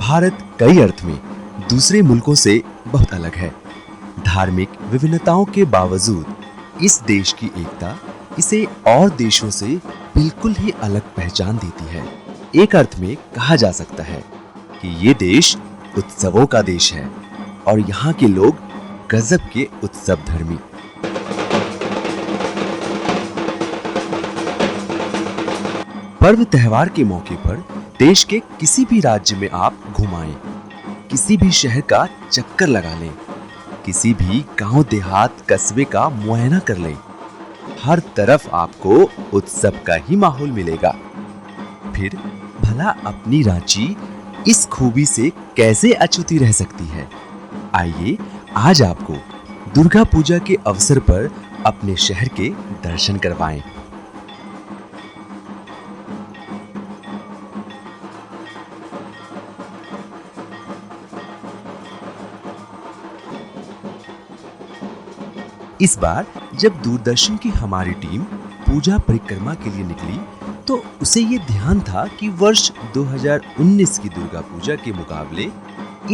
भारत कई अर्थ में दूसरे मुल्कों से बहुत अलग है। धार्मिक विभिन्नताओं के बावजूद इस देश की एकता इसे और देशों से बिल्कुल ही अलग पहचान देती है। एक अर्थ में कहा जा सकता है कि ये देश उत्सवों का देश है और यहाँ के लोग गजब के उत्सव धर्मी। पर्व त्योहार के मौके पर देश के किसी भी राज्य में आप घुमाएं, किसी भी शहर का चक्कर लगा लें, किसी भी गांव देहात कस्बे का मुआयना कर लें, हर तरफ आपको उत्सव का ही माहौल मिलेगा। फिर भला अपनी रांची इस खूबी से कैसे अछूती रह सकती है? आइए आज आपको दुर्गा पूजा के अवसर पर अपने शहर के दर्शन करवाएं। इस बार जब दूरदर्शन की हमारी टीम पूजा परिक्रमा के लिए निकली तो उसे ये ध्यान था कि वर्ष 2019 की दुर्गा पूजा के मुकाबले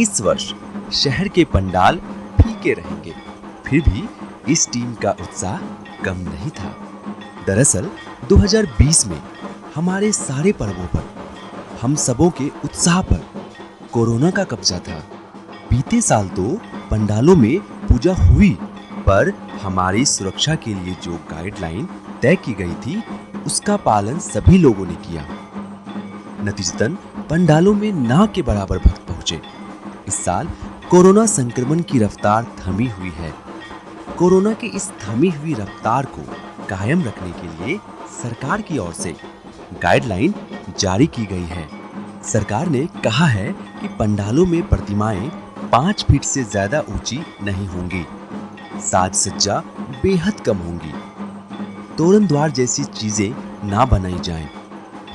इस वर्ष शहर के पंडाल फीके रहेंगे। फिर भी इस टीम का उत्साह कम नहीं था। दरअसल 2020 में हमारे सारे पर्वों पर, हम सबों के उत्साह पर कोरोना का कब्जा था। बीते साल तो पंडालों में पूजा हुई, पर हमारी सुरक्षा के लिए जो गाइडलाइन तय की गई थी उसका पालन सभी लोगों ने किया। नतीजतन पंडालों में ना के बराबर भक्त पहुंचे। इस साल कोरोना संक्रमण की रफ्तार थमी हुई है। कोरोना की इस थमी हुई रफ्तार को कायम रखने के लिए सरकार की ओर से गाइडलाइन जारी की गई है। सरकार ने कहा है कि पंडालों में प्रतिमाएं 5 फीट से ज्यादा ऊंची नहीं होंगी, साज सज्जा बेहद कम होंगी, तोरण द्वार जैसी चीजें ना बनाई जाएं,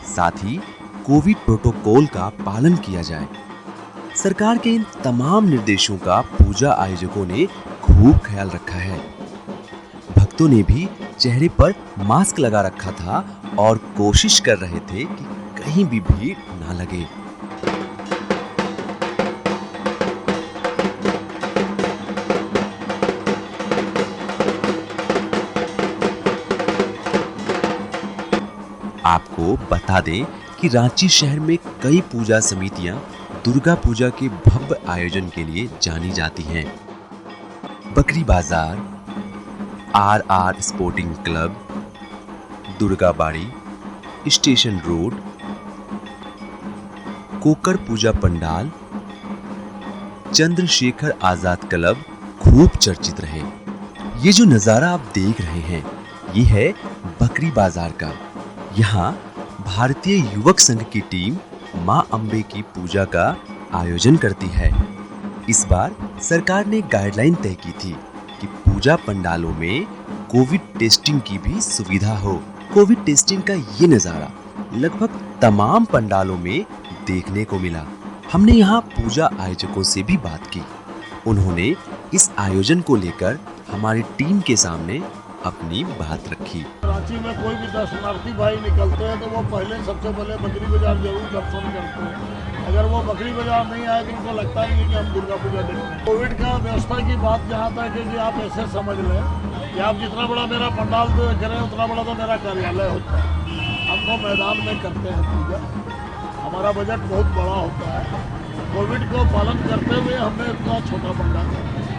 साथ ही कोविड प्रोटोकॉल का पालन किया जाए। सरकार के इन तमाम निर्देशों का पूजा आयोजकों ने खूब ख्याल रखा है। भक्तों ने भी चेहरे पर मास्क लगा रखा था और कोशिश कर रहे थे कि कहीं भी भीड़ ना लगे। आपको बता दें कि रांची शहर में कई पूजा समितियां दुर्गा पूजा के भव्य आयोजन के लिए जानी जाती हैं। बकरी बाजार, आर स्पोर्टिंग क्लब, दुर्गा बाड़ी, स्टेशन रोड, कोकर पूजा पंडाल, चंद्रशेखर आजाद क्लब खूब चर्चित रहे। ये जो नजारा आप देख रहे हैं ये है बकरी बाजार का। यहाँ भारतीय युवक संघ की टीम मां अंबे की पूजा का आयोजन करती है। इस बार सरकार ने गाइडलाइन तय की थी कि पूजा पंडालों में कोविड टेस्टिंग की भी सुविधा हो। कोविड टेस्टिंग का ये नजारा लगभग तमाम पंडालों में देखने को मिला। हमने यहाँ पूजा आयोजकों से भी बात की। उन्होंने इस आयोजन को लेकर हमारी टीम के सामने अपनी बात रखी। रांची में कोई भी दर्शनार्थी भाई निकलते हैं तो वो पहले सबसे पहले बकरी बाजार जरूर दर्शन करते हैं। अगर वो बकरी बाजार नहीं आए तो उनको लगता ही नहीं कि हम दुर्गा पूजा देखें। कोविड का व्यवस्था की बात जहाँ तक है कि आप ऐसे समझ लें कि आप जितना बड़ा मेरा पंडाल देख रहे हैं उतना बड़ा तो मेरा कार्यालय होता है। हम तो मैदान में करते हैं पूजा, हमारा बजट बहुत बड़ा होता है। कोविड को पालन करते हुए हमने इतना छोटा पंडाल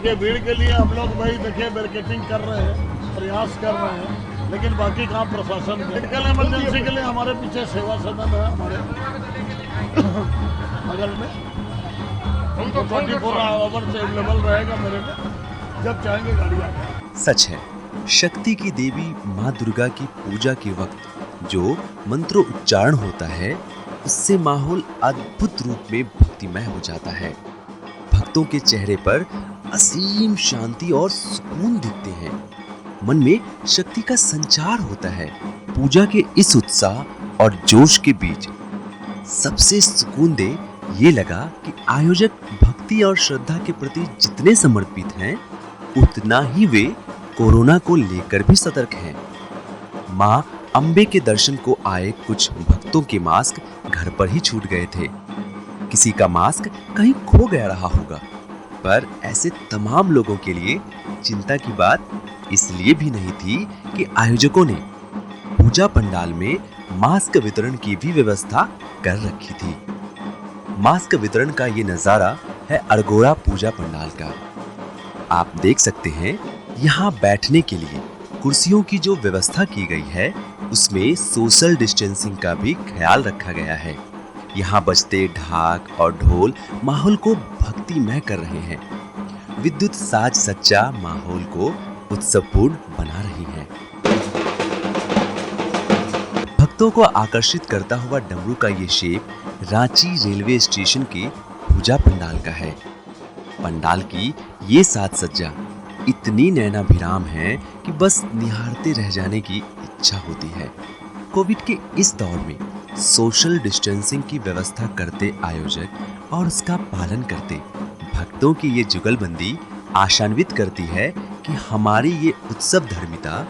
ये भीड़ के लिए हम लोग भाई देखिए बैरिकेडिंग कर रहे हैं, प्रयास कर रहे हैं, लेकिन बाकी काम प्रशासन मेडिकल इमरजेंसी के लिए हमारे पीछे सेवा सदन है, हमारे बगल में 24 आवर से अवेलेबल रहेगा मेरे में, जब चाहेंगे गाड़ी आएगी। सच है, शक्ति की देवी माँ दुर्गा की पूजा के वक्त जो मंत्रोच्चारण होता है उससे माहौल अद्भुत रूप में भक्तिमय हो जाता है। भक्तों के चेहरे पर असीम शांति और सुकून दिखते हैं। मन में शक्ति का संचार होता है। पूजा के इस उत्साह और जोश के बीच सबसे सुकून दे ये लगा कि आयोजक भक्ति और श्रद्धा के प्रति जितने समर्पित हैं उतना ही वे कोरोना को लेकर भी सतर्क हैं। मां अंबे के दर्शन को आए कुछ भक्तों के मास्क घर पर ही छूट गए थे। किसी का मास्क कहीं खो गया रहा होगा, पर ऐसे तमाम लोगों के लिए चिंता की बात इसलिए भी नहीं थी कि आयोजकों ने पूजा पंडाल में मास्क वितरण की भी व्यवस्था कर रखी थी। मास्क वितरण का ये नजारा है अरगोड़ा पूजा पंडाल का। आप देख सकते हैं यहाँ बैठने के लिए कुर्सियों की जो व्यवस्था की गई है उसमें सोशल डिस्टेंसिंग का भी ख्याल रखा गया है। यहाँ बजते ढाक और ढोल माहौल को भक्तिमय कर रहे हैं। विद्युत साज सज्जा माहौल को उत्सवपूर्ण बना रही है। भक्तों को आकर्षित करता हुआ डमरू का ये शेप रांची रेलवे स्टेशन के पूजा पंडाल का है। पंडाल की ये साज सज्जा इतनी नैनाभिराम है कि बस निहारते रह जाने की इच्छा होती है। कोविड के इस दौर में सोशल डिस्टेंसिंग की व्यवस्था करते आयोजक और उसका पालन करते भक्तों की ये जुगलबंदी आशान्वित करती है कि हमारी ये उत्सव धर्मिता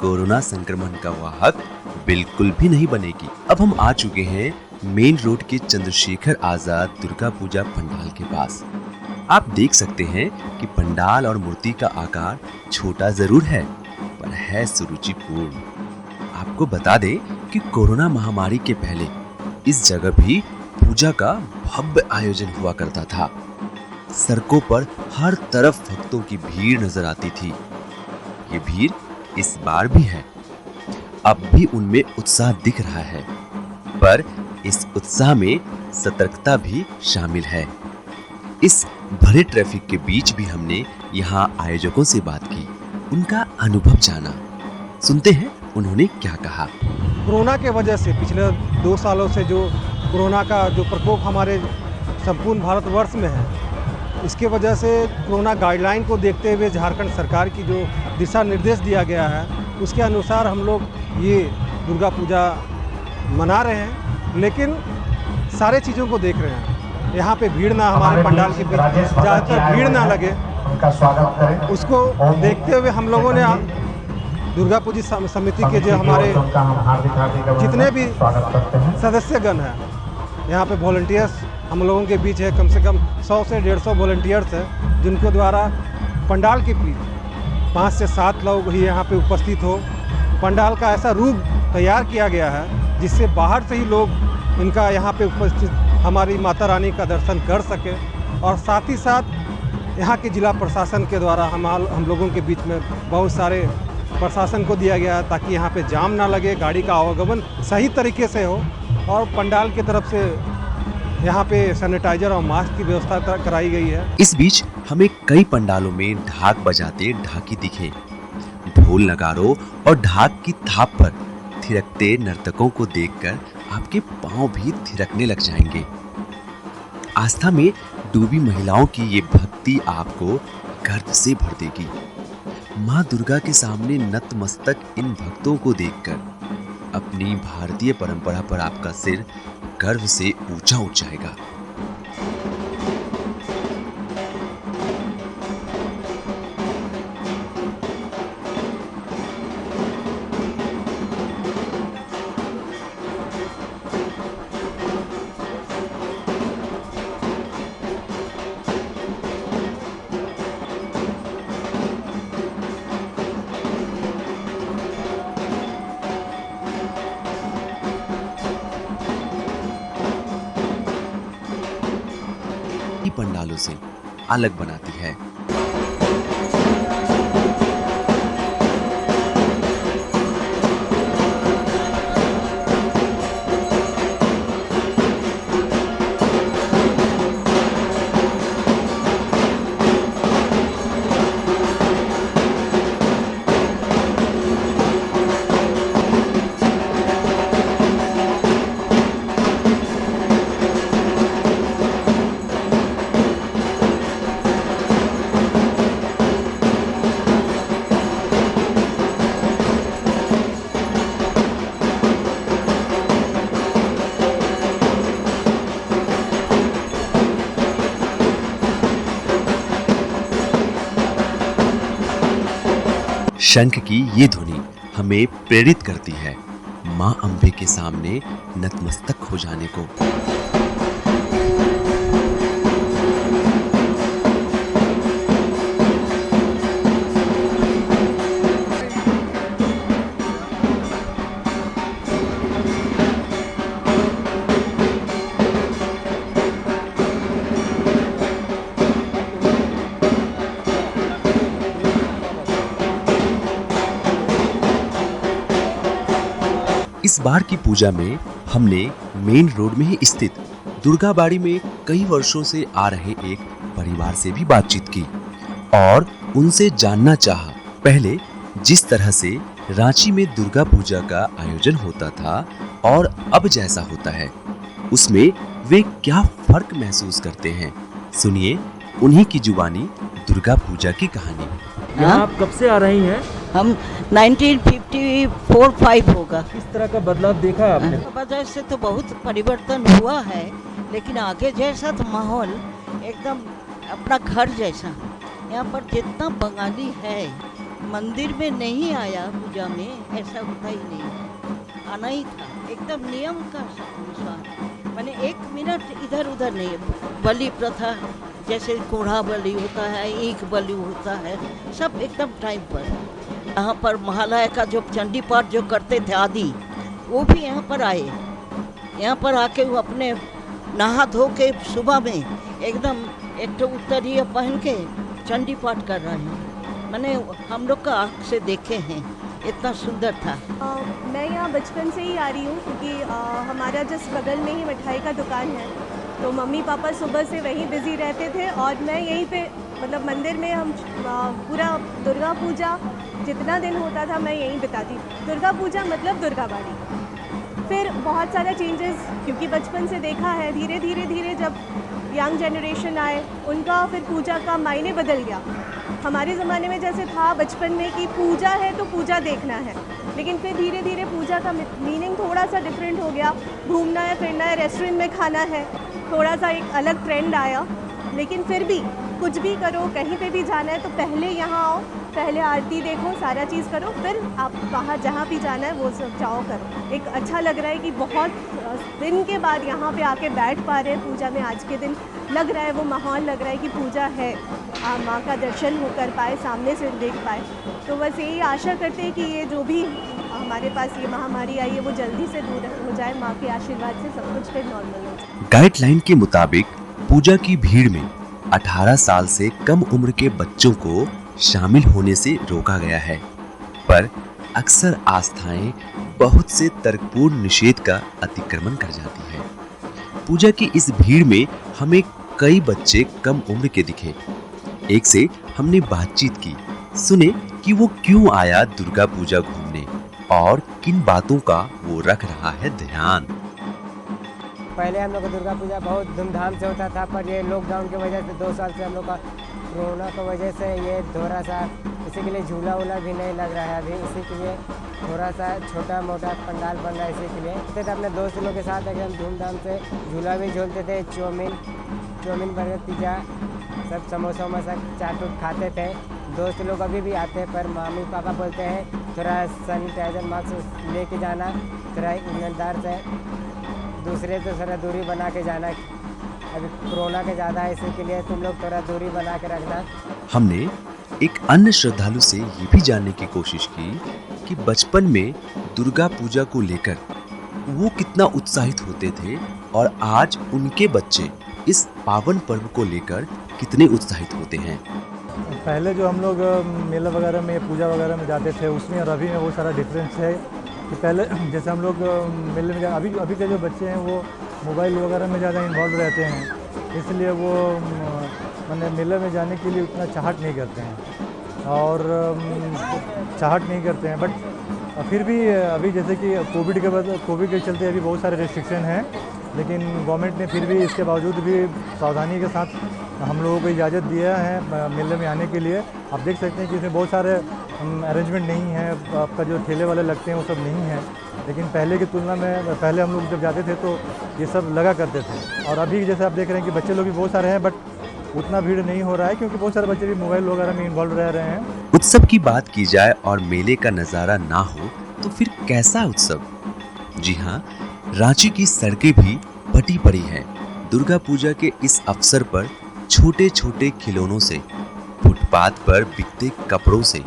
कोरोना संक्रमण का वाहक बिल्कुल भी नहीं बनेगी। अब हम आ चुके हैं मेन रोड के चंद्रशेखर आजाद दुर्गा पूजा पंडाल के पास। आप देख सकते हैं कि पंडाल और मूर्ति का आकार छोटा जरूर है, पर है सुरुचिपूर्ण। आपको बता दें कि कोरोना महामारी के पहले इस जगह भी पूजा का भव्य आयोजन हुआ करता था। सड़कों पर हर तरफ भक्तों की भीड़ नजर आती थी। ये भीड़ इस बार भी है। अब भी उनमें उत्साह दिख रहा है, पर इस उत्साह में सतर्कता भी शामिल है। इस भरे ट्रैफिक के बीच भी हमने यहाँ आयोजकों से बात की, उनका अनुभव जाना। सुनते हैं उन्होंने क्या कहा। कोरोना के वजह से पिछले 2 सालों से जो कोरोना का जो प्रकोप हमारे संपूर्ण भारतवर्ष में है, इसके वजह से कोरोना गाइडलाइन को देखते हुए झारखंड सरकार की जो दिशा निर्देश दिया गया है उसके अनुसार हम लोग ये दुर्गा पूजा मना रहे हैं, लेकिन सारे चीज़ों को देख रहे हैं। यहाँ पे भीड़ ना, हमारे पंडाल के बीच ज़्यादातर भीड़ ना लगे, उनका स्वागत करें। उसको देखते हुए हम लोगों ने दुर्गा पूजा समिति के जो हमारे जितने भी सदस्यगण हैं, यहाँ पे वॉलंटियर्स हम लोगों के बीच है, कम से कम 100 से 150 वॉलंटियर्स हैं, जिनके द्वारा पंडाल के बीच 5 से 7 लोग ही यहाँ पे उपस्थित हो। पंडाल का ऐसा रूप तैयार किया गया है जिससे बाहर से ही लोग इनका यहाँ पे उपस्थित हमारी माता रानी का दर्शन कर सके, और साथ ही साथ यहाँ के जिला प्रशासन के द्वारा हम लोगों के बीच में बहुत सारे प्रशासन को दिया गया है ताकि यहाँ पे जाम ना लगे, गाड़ी का आवागमन सही तरीके से हो, और पंडाल की तरफ से यहाँ पे सैनिटाइजर और मास्क की व्यवस्था कराई गई है। इस बीच हमें कई पंडालों में ढाक बजाते ढाकी दिखे। ढोल नगारों और ढाक की थाप पर थिरकते नर्तकों को देखकर आपके पांव भी थिरकने लग जाएंगे। आस्था में डूबी महिलाओं की ये भक्ति आपको गर्व से भर देगी। माँ दुर्गा के सामने नतमस्तक इन भक्तों को देखकर अपनी भारतीय परंपरा पर आपका सिर गर्व से ऊंचा उठ जाएगा। पंडालों से अलग बनाती है। शंख की ये ध्वनि हमें प्रेरित करती है मां अंबे के सामने नतमस्तक हो जाने को। बार की पूजा में हमने मेन रोड में ही स्थित दुर्गा बाड़ी में कई वर्षों से आ रहे एक परिवार से भी बातचीत की और उनसे जानना चाहा, पहले जिस तरह से रांची में दुर्गा पूजा का आयोजन होता था और अब जैसा होता है, उसमें वे क्या फर्क महसूस करते हैं। सुनिए उन्हीं की जुबानी दुर्गा पूजा की कहानी। यहाँ आप कब से आ रही हैं? हम 1954-5 होगा। किस तरह का बदलाव देखा है आपने? वजह से तो बहुत परिवर्तन हुआ है, लेकिन आगे जैसा तो माहौल एकदम अपना घर जैसा। यहाँ पर जितना बंगाली है मंदिर में नहीं आया पूजा में, ऐसा होता ही नहीं, आना ही था एकदम नियम का अनुसार। मैंने 1 मिनट इधर उधर नहीं। बलि प्रथा जैसे कोढ़ा बलि होता है, ईख बलि होता है, सब एकदम टाइम पर। यहाँ पर महालय का जो चंडी पाठ जो करते थे आदि, वो भी यहाँ पर आए। यहाँ पर आके वो अपने नहा धो के सुबह में एकदम एक तो उत्तरीय पहन के चंडी पाठ कर रहे हैं। मैंने हम लोग का आँख से देखे हैं, इतना सुंदर था। मैं यहाँ बचपन से ही आ रही हूँ, क्योंकि हमारा जस्ट बगल में ही मिठाई का दुकान है, तो मम्मी पापा सुबह से वहीं बिज़ी रहते थे और मैं यहीं पे मतलब मंदिर में हम पूरा दुर्गा पूजा जितना दिन होता था मैं यहीं बिताती। दुर्गा पूजा मतलब दुर्गा बाड़ी। फिर बहुत सारा चेंजेस, क्योंकि बचपन से देखा है, धीरे धीरे जब यंग जनरेशन आए उनका फिर पूजा का मायने बदल गया। हमारे ज़माने में जैसे था बचपन में कि पूजा है तो पूजा देखना है, लेकिन फिर धीरे धीरे पूजा का मीनिंग थोड़ा सा डिफरेंट हो गया। घूमना है, फिरना है, रेस्टोरेंट में खाना है, थोड़ा सा एक अलग ट्रेंड आया। लेकिन फिर भी कुछ भी करो, कहीं पे भी जाना है तो पहले यहाँ आओ, पहले आरती देखो, सारा चीज़ करो, फिर आप वहाँ जहाँ भी जाना है वो सब जाओ करो। एक अच्छा लग रहा है कि बहुत दिन के बाद यहाँ पे आके बैठ पा रहे हैं पूजा में। आज के दिन लग रहा है, वो माहौल लग रहा है कि पूजा है, माँ का दर्शन हो कर पाए, सामने से देख पाए। तो बस यही आशा करते हैं कि ये जो भी हमारे पास ये महामारी आई है वो जल्दी से दूर हो जाए। माँ के आशीर्वाद से सब कुछ फिर नॉर्मल हो जाए। गाइडलाइन के मुताबिक पूजा की भीड़ में 18 साल से कम उम्र के बच्चों को शामिल होने से रोका गया है, पर अक्सर आस्थाएं बहुत से तर्कपूर्ण निषेध का अतिक्रमण कर जाती है। पूजा की इस भीड़ में हमें कई बच्चे कम उम्र के दिखे। एक से हमने बातचीत की, सुने कि वो क्यों आया दुर्गा पूजा घूमने और किन बातों का वो रख रहा है ध्यान। पहले हम लोग का दुर्गा पूजा बहुत धूमधाम से होता था, पर ये लॉकडाउन की वजह से 2 साल से हम लोग का कोरोना की वजह से ये थोड़ा सा इसी के लिए झूला वूला भी नहीं लग रहा है अभी। इसी के लिए थोड़ा सा छोटा मोटा पंडाल बन रहा है। इसी के लिए तो अपने दोस्त लोग के साथ एकदम धूमधाम से झूला भी झूलते थे, चाउमीन बर्गर पिज़्ज़ा सब समोसा वमोसा चाट उट खाते थे। दोस्त लोग अभी भी आते हैं, पर मम्मी पापा बोलते हैं थोड़ा सैनिटाइजर मास्क लेके जाना, थोड़ा ईमानदार से दूसरे से थोड़ा दूरी बना के जाना। अभी कोरोना के ज़्यादा है, इसी के लिए तुम लोग थोड़ा दूरी बना के रखना। हमने एक अन्य श्रद्धालु से ये भी जानने की कोशिश की कि बचपन में दुर्गा पूजा को लेकर वो कितना उत्साहित होते थे और आज उनके बच्चे इस पावन पर्व को लेकर कितने उत्साहित होते हैं। पहले जो हम लोग मेला वगैरह में पूजा वगैरह में जाते थे उसमें और अभी में बहुत सारा डिफरेंस है कि पहले जैसे हम लोग मेले में अभी के जो बच्चे हैं वो मोबाइल वगैरह में ज़्यादा इन्वॉल्व रहते हैं, इसलिए वो मैंने मेले में जाने के लिए उतना चाहत नहीं करते हैं और बट फिर भी अभी जैसे कि कोविड के चलते अभी बहुत सारे रेस्ट्रिक्शन हैं, लेकिन गवर्नमेंट ने फिर भी इसके बावजूद भी सावधानी के साथ हम लोगों को इजाज़त दिया है मेले में आने के लिए। आप देख सकते हैं कि इसमें बहुत सारे अरेंजमेंट नहीं है, आपका जो ठेले वाले लगते हैं वो सब नहीं है, लेकिन पहले की तुलना में पहले हम लोग जब जाते थे तो ये सब लगा करते थे। और अभी जैसे आप देख रहे हैं कि बच्चे लोग भी बहुत सारे हैं, बट उतना भीड़ नहीं हो रहा है क्योंकि बहुत सारे बच्चे भी मोबाइल वगैरह में इन्वॉल्व रह रहे हैं। उत्सव की बात की जाए और मेले का नज़ारा ना हो तो फिर कैसा उत्सव? जी हाँ, रांची की सड़कें भी फटी पड़ी हैं। दुर्गा पूजा के इस अवसर पर छोटे छोटे खिलौनों से, फुटपाथ पर बिकते कपड़ों से,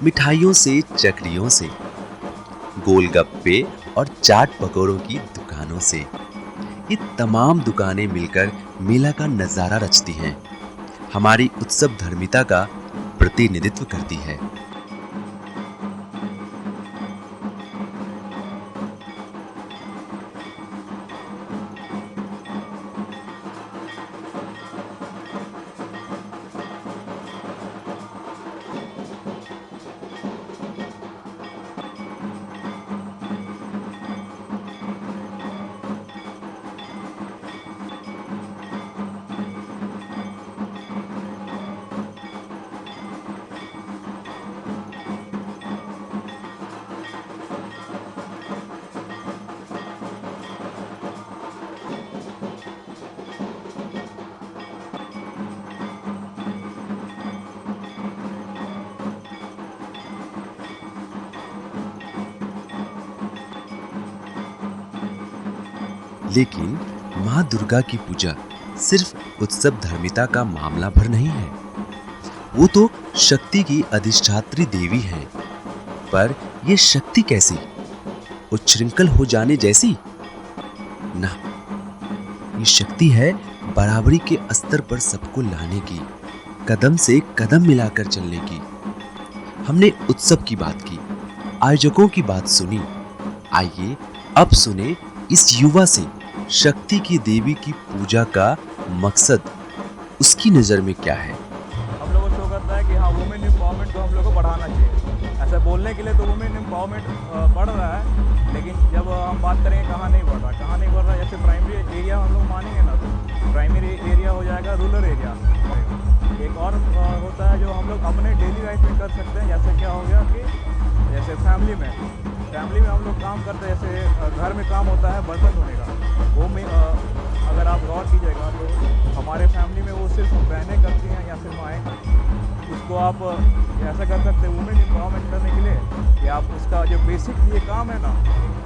मिठाइयों से, चकरियों से, गोलगप्पे और चाट पकौड़ों की दुकानों से, ये तमाम दुकानें मिलकर मेला का नज़ारा रचती हैं, हमारी उत्सव धर्मिता का प्रतिनिधित्व करती है। लेकिन माँ दुर्गा की पूजा सिर्फ उत्सव धर्मिता का मामला भर नहीं है, वो तो शक्ति की अधिष्ठात्री देवी है। पर ये शक्ति कैसी? उच्छृंखल हो जाने जैसी? ना, ये शक्ति है बराबरी के स्तर पर सबको लाने की, कदम से कदम मिलाकर चलने की। हमने उत्सव की बात की, आयोजकों की बात सुनी। आइए अब सुने इस युवा से शक्ति की देवी की पूजा का मकसद, उसकी नजर में क्या है। हम लोगों को शो करता है कि हाँ, वुमेन एम्पावरमेंट को हम लोग को बढ़ाना चाहिए। ऐसा बोलने के लिए तो वुमेन एम्पावरमेंट बढ़ रहा है, लेकिन जब हम बात करेंगे कहाँ नहीं बढ़ रहा, जैसे प्राइमरी एरिया हम लोग मानेंगे ना, तो प्राइमरी एरिया हो जाएगा रूरल एरिया। एक और होता है जो हम लोग अपने डेली लाइफ में कर सकते हैं। जैसे क्या हो गया कि जैसे फैमिली में हम लोग काम करते हैं, जैसे घर में काम होता है बर्तन धोने का, वो में अगर आप गौर कीजिएगा तो हमारे फैमिली में वो सिर्फ बहनें करती हैं या फिर माएँ करती हैं। उसको आप ऐसा कर सकते हैं वुमेन एम्पावरमेंट करने के लिए कि आप उसका जो बेसिक ये काम है ना,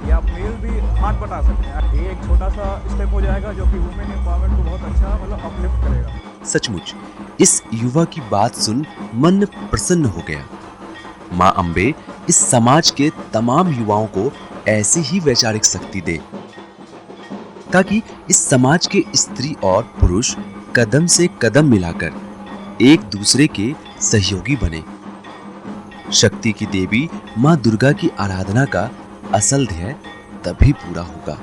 ये आप मेल भी हाथ बटा सकते हैं। ये एक छोटा सा स्टेप हो जाएगा जो कि वुमेन एम्पावरमेंट को बहुत अच्छा मतलब अपलिफ्ट करेगा। सचमुच इस युवा की बात सुन मन प्रसन्न हो गया। माँ अम्बे इस समाज के तमाम युवाओं को ऐसी ही वैचारिक शक्ति दे, ताकि इस समाज के स्त्री और पुरुष कदम से कदम मिलाकर एक दूसरे के सहयोगी बने। शक्ति की देवी माँ दुर्गा की आराधना का असल ध्येय तभी पूरा होगा